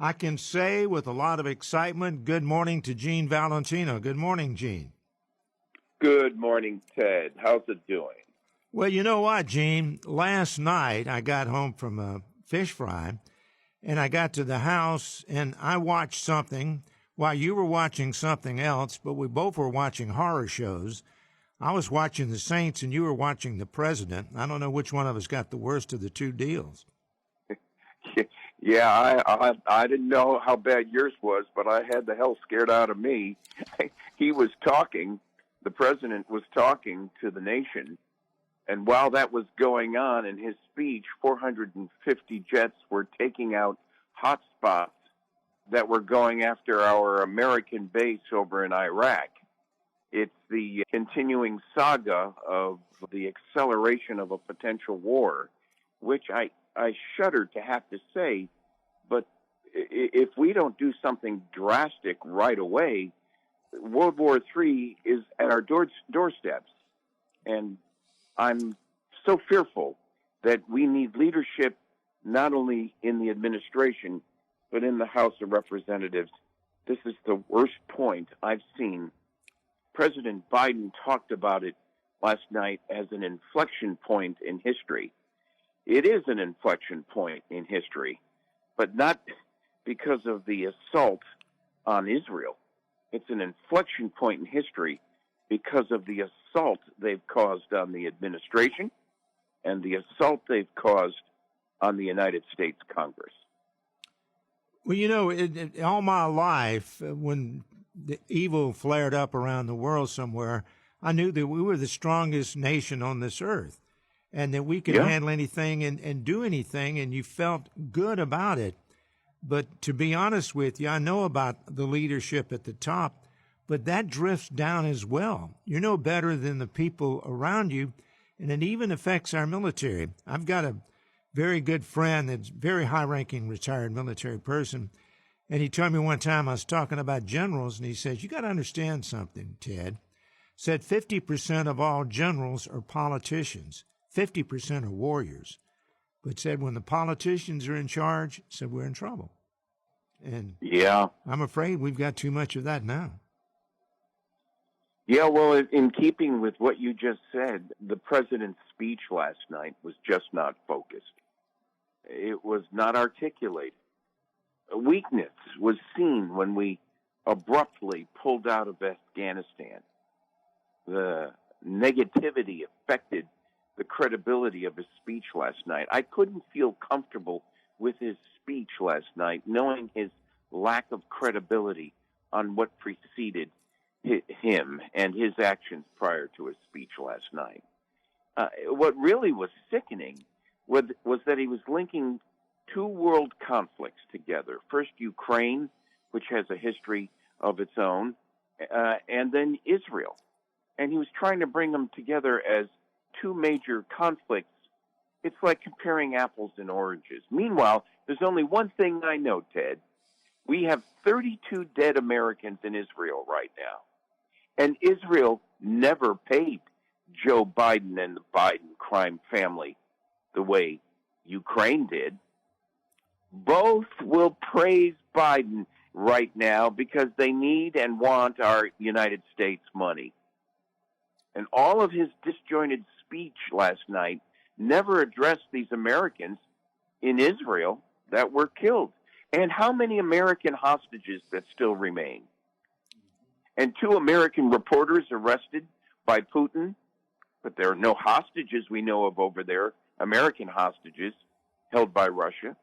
I can say with a lot of excitement, good morning to Gene Valentino. Good morning, Gene. Good morning, Ted. How's it doing? Well, you know what, Gene? Last night I got home from a fish fry, and I got to the house, and I watched something while you were watching something else, but we both were watching horror shows. I was watching The Saints, and you were watching The President. I don't know which one of us got the worst of the two deals. Yeah, I didn't know how bad yours was, but I had the hell scared out of me. He was talking, the president was talking to the nation, and while that was going on in his speech, 450 jets were taking out hotspots that were going after our American base over in Iraq. It's the continuing saga of the acceleration of a potential war, which I shudder to have to say, but if we don't do something drastic right away, World War III is at our doorsteps. And I'm so fearful that we need leadership not only in the administration, but in the House of Representatives. This is the worst point I've seen. President Biden talked about it last night as an inflection point in history. It is an inflection point in history, but not because of the assault on Israel. It's an inflection point in history because of the assault they've caused on the administration and the assault they've caused on the United States Congress. Well, you know, all my life, when the evil flared up around the world somewhere, I knew that we were the strongest nation on this earth and that we could handle anything and do anything, and you felt good about it. But to be honest with you, I know about the leadership at the top, but that drifts down as well. You're no better than the people around you, and it even affects our military. I've got a very good friend that's a very high-ranking retired military person, and he told me one time I was talking about generals, and he says, you got to understand something, Ted. Said 50% of all generals are politicians. 50% are warriors. But said when the politicians are in charge, said we're in trouble. And yeah, I'm afraid we've got too much of that now. Yeah, well, in keeping with what you just said, the president's speech last night was just not focused. It was not articulated. A weakness was seen when we abruptly pulled out of Afghanistan. The negativity affected the credibility of his speech last night. I couldn't feel comfortable with his speech last night, knowing his lack of credibility on what preceded him and his actions prior to his speech last night. What really was sickening was that he was linking two world conflicts together. First, Ukraine, which has a history of its own, and then Israel. And he was trying to bring them together as two major conflicts. It's like comparing apples and oranges. Meanwhile, there's only one thing I know, Ted. We have 32 dead Americans in Israel right now. And Israel never paid Joe Biden and the Biden crime family the way Ukraine did. Both will praise Biden right now because they need and want our United States money. And all of his disjointed speech last night never addressed these Americans in Israel that were killed. And how many American hostages that still remain? And 2 American reporters arrested by Putin, but there are no hostages we know of over there, American hostages held by Russia.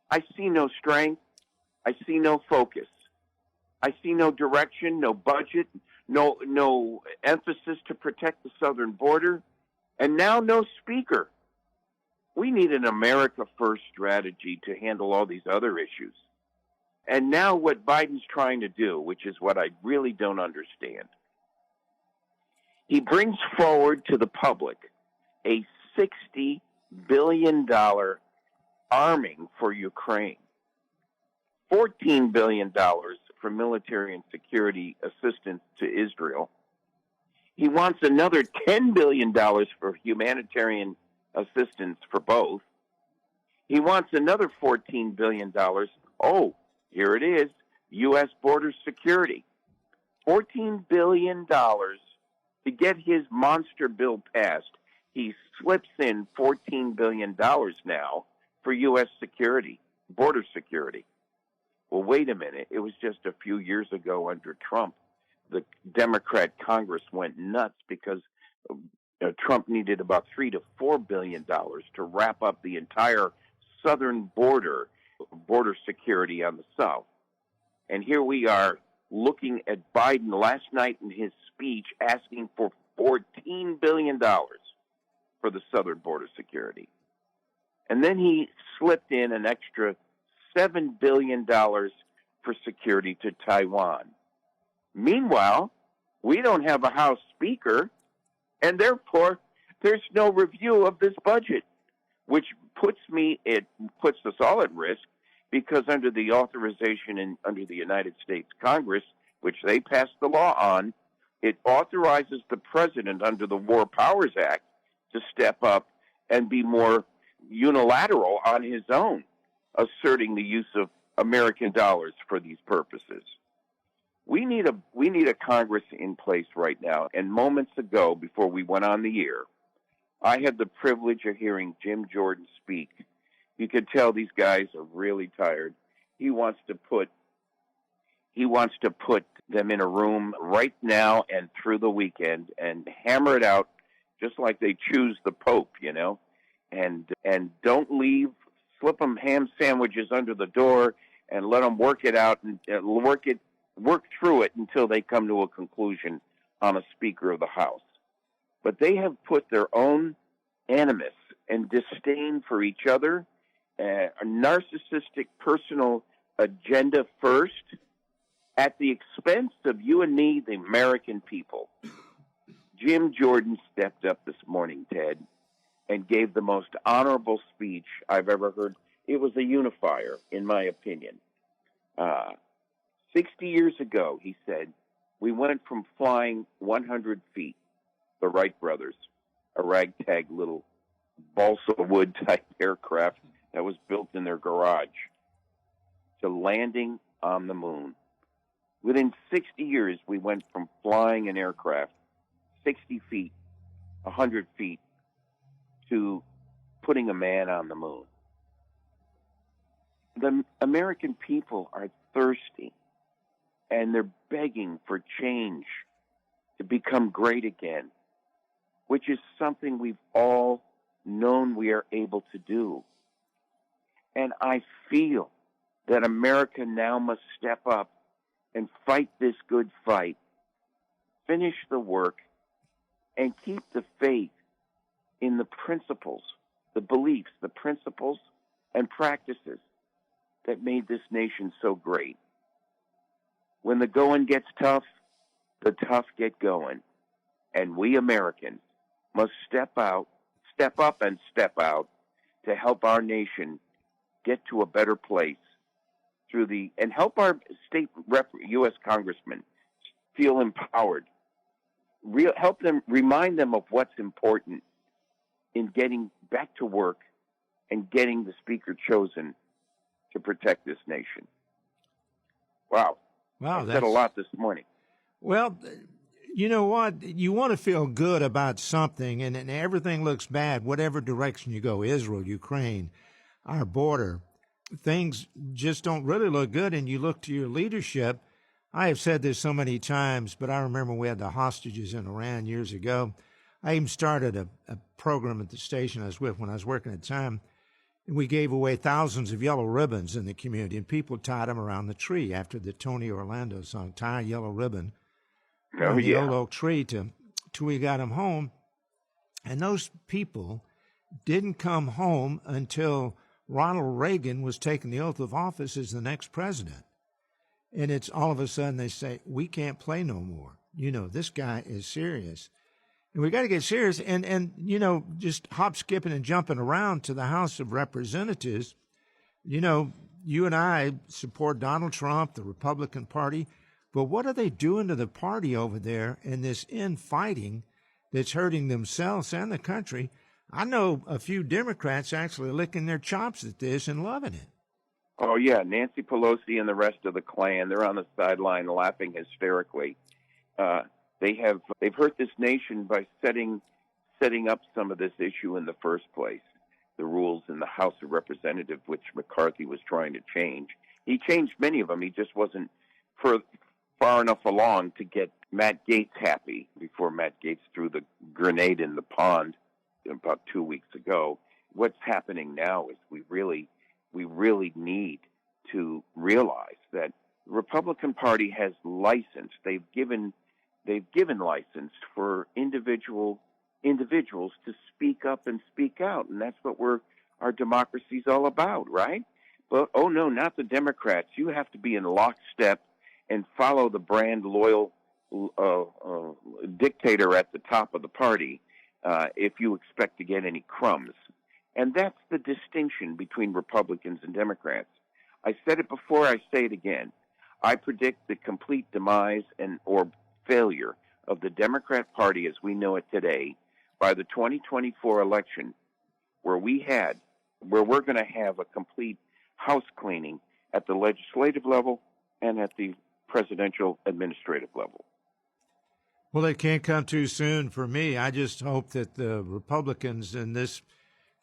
I see no strength. I see no focus. I see no direction, no budget, no emphasis to protect the southern border, and now no speaker. We need an America First strategy to handle all these other issues. And now what Biden's trying to do, which is what I really don't understand, he brings forward to the public a $60 billion arming for Ukraine, $14 billion for military and security assistance to Israel. He wants another $10 billion for humanitarian assistance for both. He wants another $14 billion Oh, here it is, U.S. border security. $14 billion to get his monster bill passed. He slips in $14 billion now for U.S. security, border security. Well, wait a minute. It was just a few years ago under Trump. The Democrat Congress went nuts because Trump needed about $3 to $4 billion to wrap up the entire southern border security on the south. And here we are looking at Biden last night in his speech asking for $14 billion for the southern border security. And then he slipped in an extra $7 billion for security to Taiwan. Meanwhile, we don't have a House Speaker, and therefore there's no review of this budget, which puts us all at risk, because under the authorization and under the United States Congress, which they passed the law on, it authorizes the president under the War Powers Act to step up and be more unilateral on his own, asserting the use of American dollars for these purposes. We need a Congress in place right now. And moments ago, before we went on the air, I had the privilege of hearing Jim Jordan speak. You could tell these guys are really tired. He wants to put them in a room right now and through the weekend and hammer it out, just like they choose the Pope, and don't leave. Slip them ham sandwiches under the door and let them work it out and work through it until they come to a conclusion on a Speaker of the House. But they have put their own animus and disdain for each other, a narcissistic personal agenda first, at the expense of you and me, the American people. Jim Jordan stepped up this morning, Ted, and gave the most honorable speech I've ever heard. It was a unifier, in my opinion. 60 years ago, he said, we went from flying 100 feet, the Wright brothers, a ragtag little balsa wood type aircraft that was built in their garage, to landing on the moon. Within 60 years, we went from flying an aircraft 60 feet, 100 feet, to putting a man on the moon. The American people are thirsty, and they're begging for change to become great again, which is something we've all known we are able to do. And I feel that America now must step up and fight this good fight, finish the work, and keep the faith in the principles, the beliefs, the principles and practices that made this nation so great. When the going gets tough, the tough get going. And we Americans must step up and step out to help our nation get to a better place and help our state U.S. congressmen feel empowered. Help them, remind them of what's important in getting back to work and getting the speaker chosen to protect this nation. Wow. I said a lot this morning. Well, you know what? You want to feel good about something, and everything looks bad, whatever direction you go, Israel, Ukraine, our border, things just don't really look good, and you look to your leadership. I have said this so many times, but I remember we had the hostages in Iran years ago. I even started a program at the station I was with when I was working at the time, and we gave away thousands of yellow ribbons in the community, and people tied them around the tree after the Tony Orlando song, Tie a Yellow Ribbon on the old oak tree till we got them home. And those people didn't come home until Ronald Reagan was taking the oath of office as the next president. And it's all of a sudden they say, we can't play no more. This guy is serious. And we got to get serious. And just hop, skipping, and jumping around to the House of Representatives. You and I support Donald Trump, the Republican Party. But what are they doing to the party over there in this infighting that's hurting themselves and the country? I know a few Democrats actually licking their chops at this and loving it. Oh yeah, Nancy Pelosi and the rest of the Klan, they're on the sideline laughing hysterically. They've hurt this nation by setting up some of this issue in the first place. The rules in the House of Representatives, which McCarthy was trying to change. He changed many of them. He just wasn't far enough along to get Matt Gaetz happy before Matt Gaetz threw the grenade in the pond about 2 weeks ago. What's happening now is we really need to realize that the Republican Party has license. They've given license for individuals to speak up and speak out, and that's what our democracy's all about, right? But oh no, not the Democrats. You have to be in lockstep and follow the brand loyal dictator at the top of the party if you expect to get any crumbs. And that's the distinction between Republicans and Democrats. I said it before, I say it again. I predict the complete demise or failure of the Democrat Party as we know it today by the 2024 election, where we're going to have a complete house cleaning at the legislative level and at the presidential administrative level. Well, it can't come too soon for me. I just hope that the Republicans in this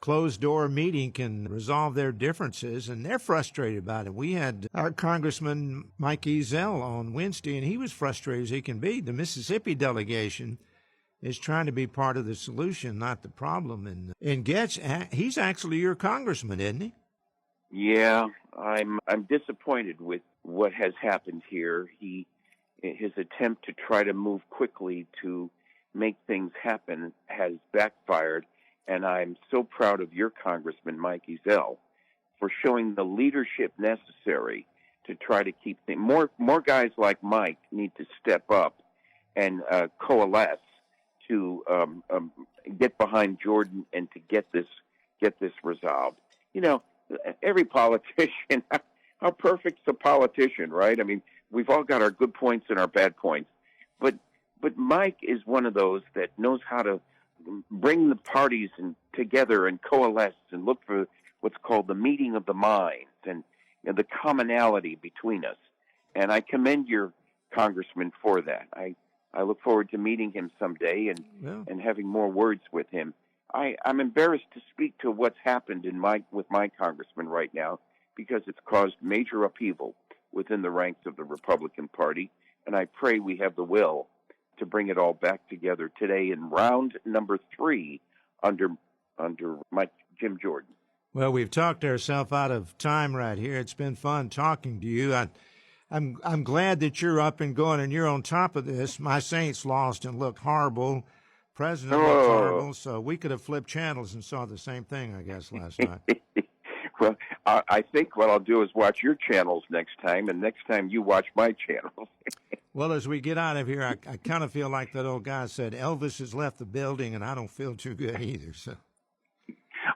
closed-door meeting can resolve their differences, and they're frustrated about it. We had our Congressman Mike Ezell on Wednesday, and he was frustrated as he can be. The Mississippi delegation is trying to be part of the solution, not the problem. And Getz, he's actually your congressman, isn't he? Yeah, I'm disappointed with what has happened here. His attempt to try to move quickly to make things happen has backfired. And I'm so proud of your Congressman, Mike Ezell, for showing the leadership necessary to try to keep things. More guys like Mike need to step up and coalesce to get behind Jordan and to get this resolved. You know, every politician, how perfect's a politician, right? I mean, we've all got our good points and our bad points, but Mike is one of those that knows how to bring the parties together and coalesce and look for what's called the meeting of the minds and the commonality between us. And I commend your congressman for that. I look forward to meeting him someday and having more words with him. I'm embarrassed to speak to what's happened with my congressman right now because it's caused major upheaval within the ranks of the Republican Party, and I pray we have the will to bring it all back together today in round number 3 under Jim Jordan. Well, we've talked ourselves out of time right here. It's been fun talking to you. I'm glad that you're up and going and you're on top of this. My Saints lost and looked horrible. President looked horrible. So we could have flipped channels and saw the same thing, I guess, last night. Well, I think what I'll do is watch your channels next time, and next time you watch my channels. Well, as we get out of here, I kind of feel like that old guy said, Elvis has left the building, and I don't feel too good either. So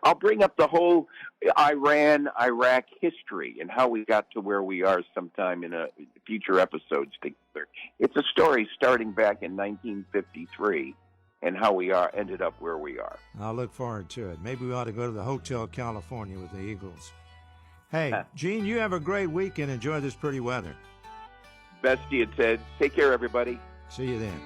I'll bring up the whole Iran-Iraq history and how we got to where we are sometime in a future episodes together. It's a story starting back in 1953 and how we ended up where we are. I'll look forward to it. Maybe we ought to go to the Hotel California with the Eagles. Hey, Gene, you have a great week and enjoy this pretty weather. Best to you, Ted. Take care, everybody. See you then.